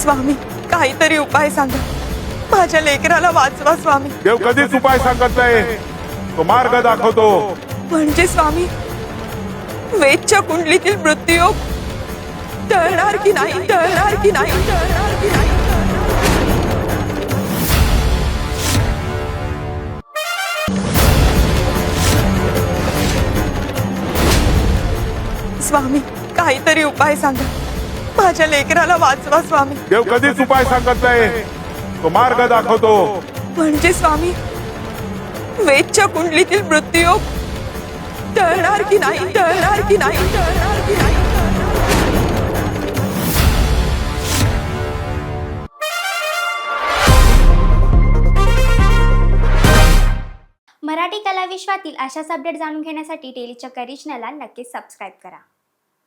स्वामी, काहीतरी उपाय सांगा, माझ्या लेकराला वाचवा स्वामी। देव कधीच उपाय सांगत नाही, तो मार्ग दाखवतो। म्हणजे स्वामी, वेदच्या कुंडलीतील मृत्यूयोग टळणार की नाही, टळणार की नाही, टळणार की नाही? स्वामी, काहीतरी उपाय सांगा, माझ्या लेकराला वाचवा स्वामी। देव कधीच उपाय सांगत नाही, तो मार्ग दाखवतो। म्हणजे स्वामी, वेदच्या कुंडलीतील मृत्यूयोग टळणार की नाही, टळणार की नाही, टळणार की नाही? मराठी कला विश्वातील अशाच अपडेट जाणून घेण्यासाठी डेली चक्कर रिजनला नक्कीच सबस्क्राईब करा।